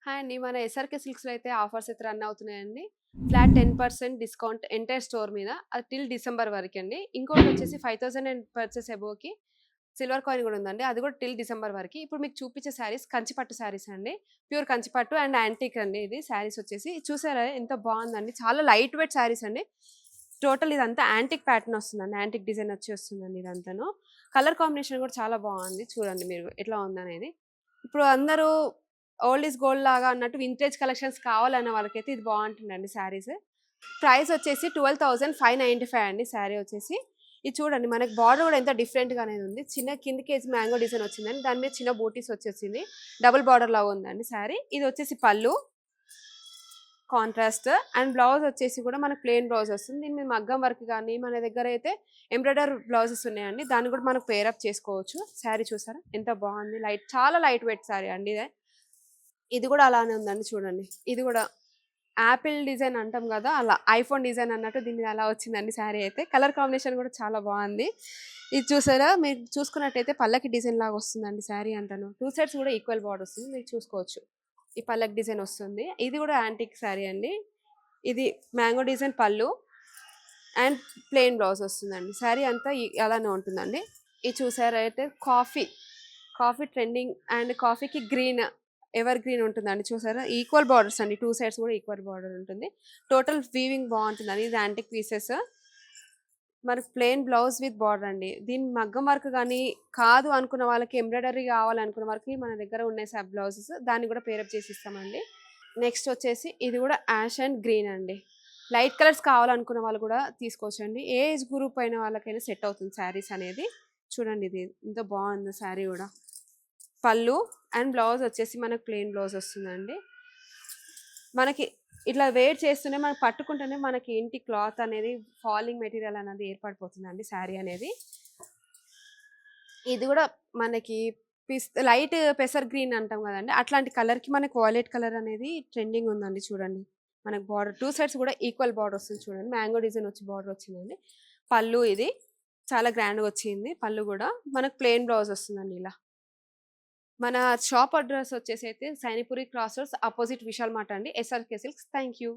Hi అండి. మన SRK సిల్క్స్‌లో అయితే ఆఫర్స్ అయితే రన్ అవుతున్నాయండి. ఫ్లాట్ 10% డిస్కౌంట్ ఎంటైర్ స్టోర్ మీద. అది టిల్ డిసెంబర్ వరకండి. ఇంకోటొచ్చేసి 5000 అండ్ పర్చేస్ అబోవ్‌కి సిల్వర్ కాయిన్ గూడా ఉందండి. అది గూడా టిల్ డిసెంబర్ వరకి. ఇప్పుడు మీకు చూపించే శారీస్ కంచిపట్టు శారీస్ అండి. ప్యూర్ కంచిపట్టు అండ్ యాంటిక్ అండి ఇది శారీస్ వచ్చేసి. చూసారా ఎంత బావుందండి. చాలా లైట్ వెయిట్ శారీస్ అండి. టోటల్ ఇదంతా యాంటిక్ ప్యాటర్న్ వస్తుందండి. యాంటిక్ డిజైన్ వచ్చి వస్తుందండి ఇదంతాను. కలర్ కాంబినేషన్ గూడా చాలా బావుంది. చూడండి మీరు ఎట్లా ఉందనేది. ఇప్పుడు అందరూ ఓల్డ్ ఈజ్ గోల్డ్ లాగా అన్నట్టు వింటేజ్ కలెక్షన్స్ కావాలన్న వాళ్ళకైతే ఇది బావుంటుందండి శారీస్. ప్రైస్ వచ్చేసి 12,595 అండి శారీ వచ్చేసి. ఇది చూడండి మనకి బార్డర్ కూడా ఎంత డిఫరెంట్‌గా అనేది ఉంది. చిన్న కిందకేసి మ్యాంగో డిజైన్ వచ్చిందండి. దాని మీద చిన్న బూటీస్ వచ్చేసింది. డబుల్ బార్డర్ లాగా ఉందండి శారీ. ఇది వచ్చేసి పళ్ళు కాంట్రాస్ట్ అండ్ బ్లౌజ్ వచ్చేసి కూడా మనకు ప్లెయిన్ బ్లౌజ్ వస్తుంది. దీని మీద మగ్గం వర్క్ గానీ మన దగ్గర అయితే ఎంబ్రాయిడర్ బ్లౌజెస్ ఉన్నాయండి. దాన్ని కూడా మనకు పేర్ అప్ చేసుకోవచ్చు. శారీ చూసారా ఎంత బాగుంది. చాలా లైట్ వెయిట్ శారీ అండి ఇదే. ఇది కూడా అలానే ఉందండి చూడండి. ఇది కూడా యాపిల్ డిజైన్ అంటాం కదా! అలా ఐఫోన్ డిజైన్ అన్నట్టు దీని మీద అలా వచ్చిందండి శారీ అయితే. కలర్ కాంబినేషన్ కూడా చాలా బాగుంది. ఇది చూసారా మీరు చూసుకున్నట్టయితే పల్లకి డిజైన్ లాగా వస్తుందండి శారీ అంతాను. 2 సైడ్స్ కూడా ఈక్వల్ బార్డర్ వస్తుంది. మీరు చూసుకోవచ్చు. ఈ పల్లకి డిజైన్ వస్తుంది. ఇది కూడా యాంటిక్ శారీ అండి. ఇది మ్యాంగో డిజైన్ పళ్ళు అండ్ ప్లెయిన్ బ్లౌజ్ వస్తుందండి. శారీ అంతా అలానే ఉంటుందండి. ఇది చూసారైతే కాఫీ ట్రెండింగ్ అండ్ కాఫీకి గ్రీన్ ఎవర్ గ్రీన్ ఉంటుందండి చూసారా ఈక్వల్ బార్డర్స్ అండి 2 సైడ్స్ కూడా ఈక్వల్ బార్డర్ ఉంటుంది. టోటల్ వీవింగ్ బాగుంటుందండి. ఇది యాంటిక్ పీసెస్ మనకి ప్లెయిన్ బ్లౌజ్ విత్ బార్డర్ అండి. దీని మగ్గం వర్క్ కానీ కాదు అనుకున్న వాళ్ళకి ఎంబ్రాయిడరీ కావాలనుకున్న వాళ్ళకి మన దగ్గర ఉన్నాయి సబ్ బ్లౌజెస్ దాన్ని కూడా పేరప్ చేసి ఇస్తామండి. నెక్స్ట్ వచ్చేసి ఇది కూడా యాష్ అండ్ గ్రీన్ అండి. లైట్ కలర్స్ కావాలనుకున్న వాళ్ళు కూడా తీసుకోవచ్చండి. ఏ ఏజ్ గ్రూప్ అయిన వాళ్ళకైనా సెట్ అవుతుంది శారీస్ అనేది. చూడండి ఇది ఎంత బాగుందో శారీ కూడా. పళ్ళు అండ్ బ్లౌజ్ వచ్చేసి మనకు ప్లెయిన్ బ్లౌజ్ వస్తుందండి. మనకి ఇట్లా వేర్ చేస్తూనే మనం పట్టుకుంటేనే మనకి ఇంటి క్లాత్ అనేది ఫాలింగ్ మెటీరియల్ అనేది ఏర్పడిపోతుందండి శారీ అనేది. ఇది కూడా మనకి లైట్ పెసర్ గ్రీన్ అంటాం కదండి అట్లాంటి కలర్కి మనకి వాలెట్ కలర్ అనేది ట్రెండింగ్ ఉందండి చూడండి. మనకి బార్డర్ 2 సైడ్స్ కూడా ఈక్వల్ బార్డర్ వస్తుంది చూడండి. మ్యాంగో డిజైన్ వచ్చి బార్డర్ వచ్చిందండి. పళ్ళు ఇది చాలా గ్రాండ్గా వచ్చింది. పళ్ళు కూడా మనకు ప్లెయిన్ బ్లౌజ్ వస్తుందండి ఇలా. మన షాప్ అడ్రస్ వచ్చేసి అయితే Sainikpuri cross roads opposite Vishal Mart అండి. SRK silks. Thank you.